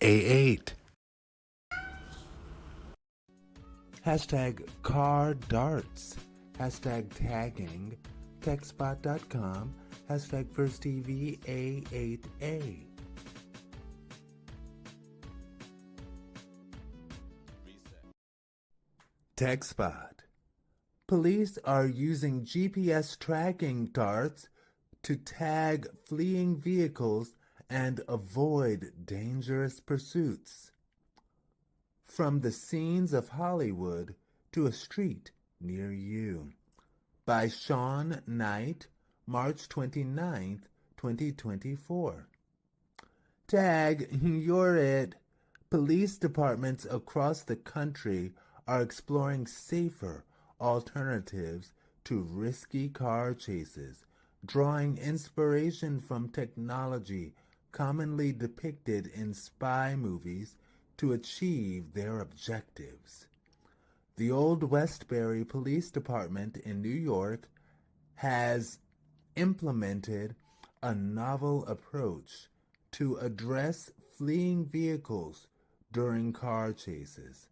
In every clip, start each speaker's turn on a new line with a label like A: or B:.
A: A8. Hashtag car darts. Hashtag tagging. Techspot.com. Hashtag First TV A8A. TechSpot. Police are using GPS tracking darts to tag fleeing vehicles and avoid dangerous pursuits. From the scenes of Hollywood to a street near you. By Sean Knight, March 29th, 2024. Tag, you're it. Police departments across the country are exploring safer alternatives to risky car chases, drawing inspiration from technology commonly depicted in spy movies to achieve their objectives. The Old Westbury Police Department in New York has implemented a novel approach to address fleeing vehicles during car chases.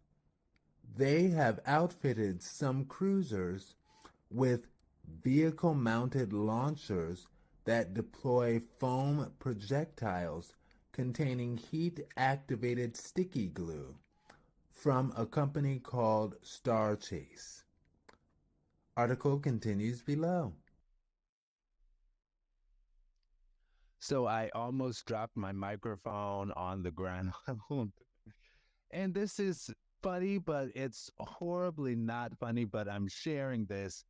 A: They have outfitted some cruisers with vehicle-mounted launchers that deploy foam projectiles containing heat-activated sticky glue from a company called Star Chase. Article continues below.
B: So I almost dropped my microphone on the ground. And this is funny, but it's horribly not funny. But I'm sharing this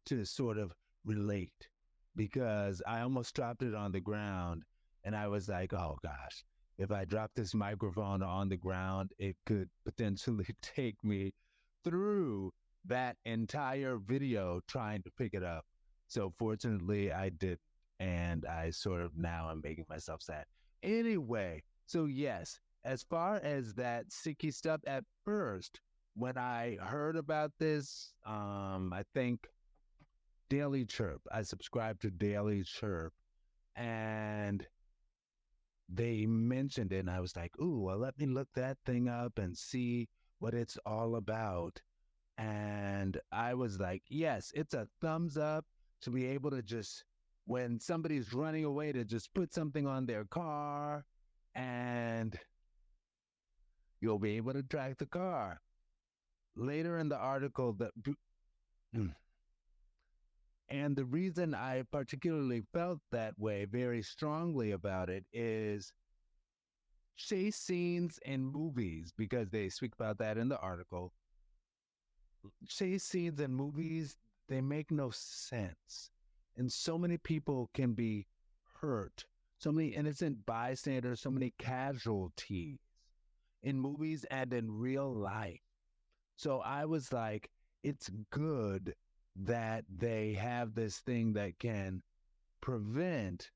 B: to sort of relate because I almost dropped it on the ground. And I was like, oh gosh, if I drop this microphone on the ground, it could potentially take me through that entire video trying to pick it up. So fortunately, I did. And I sort of now am making myself sad. Anyway, so yes, as far as that sicky stuff, at first, when I heard about this, I think Daily Chirp, I subscribed to Daily Chirp, and they mentioned it, and I was like, ooh, well, let me look that thing up and see what it's all about. And I was like, yes, it's a thumbs up to be able to just, when somebody's running away, to just put something on their car and you'll be able to track the car. Later in the article, and the reason I particularly felt that way very strongly about it is chase scenes in movies, because they speak about that in the article. Chase scenes in movies, they make no sense. And so many people can be hurt. So many innocent bystanders, so many casualties in movies and in real life. So I was like, it's good that they have this thing that can prevent,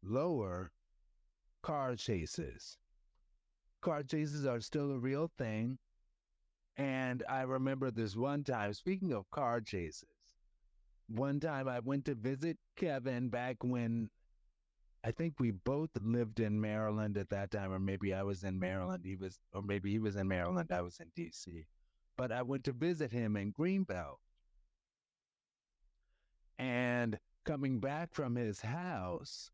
B: lower car chases. Car chases are still a real thing. And I remember this one time, speaking of car chases, one time I went to visit Kevin back when I think we both lived in Maryland at that time, or maybe I was in Maryland. Or maybe he was in Maryland. I was in DC. But I went to visit him in Greenbelt. And coming back from his house,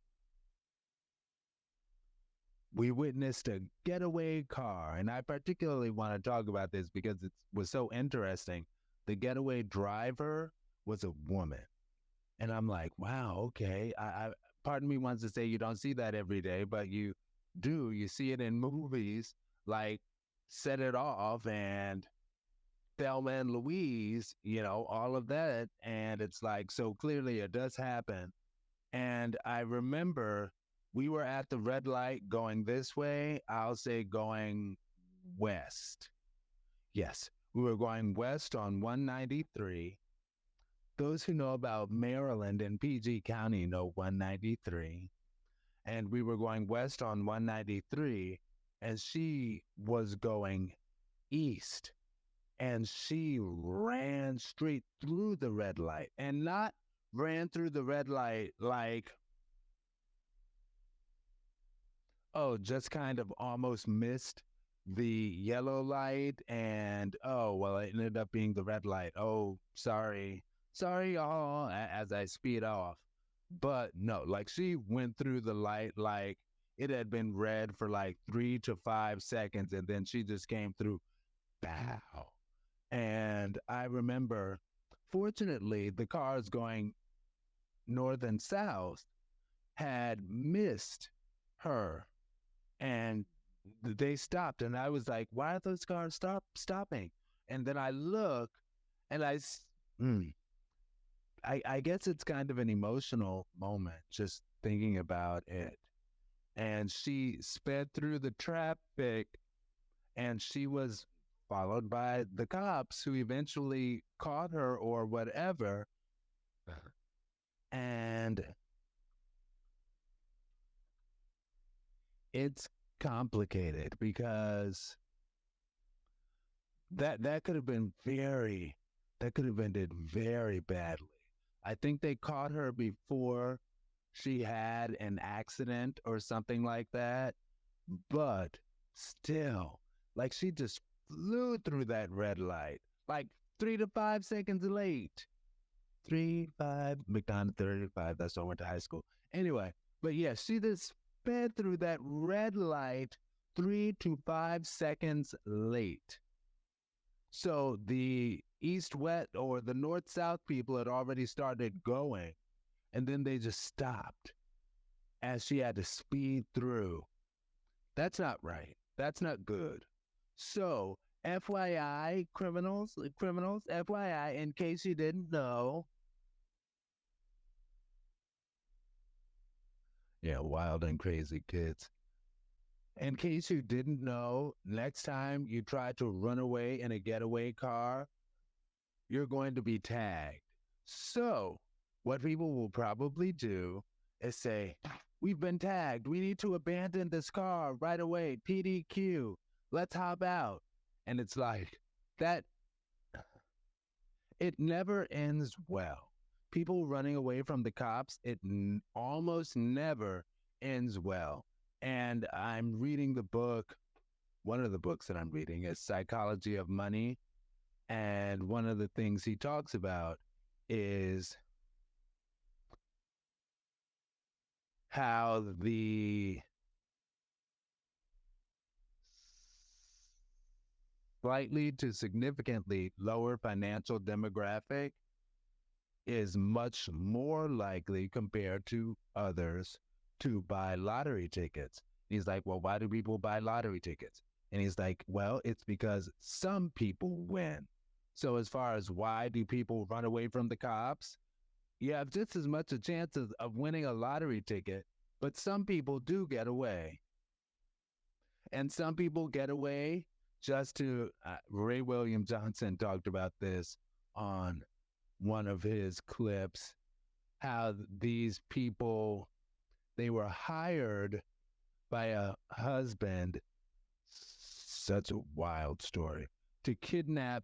B: we witnessed a getaway car. And I particularly want to talk about this because it was so interesting. The getaway driver was a woman. And I'm like, wow, okay. Part of me wants to say you don't see that every day, but you do. You see it in movies like Set It Off and Thelma and Louise, all of that. And it's like, so clearly it does happen. And I remember we were at the red light going this way. I'll say going west. Yes, we were going west on 193. Those who know about Maryland and PG County know 193. And we were going west on 193, and she was going east. And she ran straight through the red light, and not ran through the red light like oh, just kind of almost missed the yellow light and oh, well, it ended up being the red light. Oh, sorry. Sorry, y'all, as I speed off. But no, like she went through the light like it had been red for like 3 to 5 seconds and then she just came through, bow. And I remember, fortunately, the cars going north and south had missed her and they stopped. And I was like, why are those cars stopping? And then I look and mm, I guess it's kind of an emotional moment just thinking about it. And she sped through the traffic and she was followed by the cops who eventually caught her or whatever. And it's complicated because that could have been ended very badly. I think they caught her before she had an accident or something like that, but still, like she just flew through that red light, like 3 to 5 seconds late. 5 35. That's when I went to high school. Anyway, but yeah, she just sped through that red light 3 to 5 seconds late. So the east-west or the north-south people had already started going, and then they just stopped as she had to speed through. That's not right. That's not good. So, FYI, criminals, FYI, in case you didn't know. Yeah, wild and crazy kids. In case you didn't know, next time you try to run away in a getaway car, you're going to be tagged. So, what people will probably do is say, we've been tagged. We need to abandon this car right away. PDQ. Let's hop out. And it's like, that, it never ends well. People running away from the cops, it almost never ends well. And I'm reading the book, one of the books that I'm reading is Psychology of Money. And one of the things he talks about is how the slightly to significantly lower financial demographic is much more likely compared to others to buy lottery tickets. He's like, well, why do people buy lottery tickets? And he's like, well, it's because some people win. So as far as why do people run away from the cops, you have just as much a chance of winning a lottery ticket, but some people do get away. And some people get away just to, Ray William Johnson talked about this on one of his clips, how these people, they were hired by a husband, such a wild story, to kidnap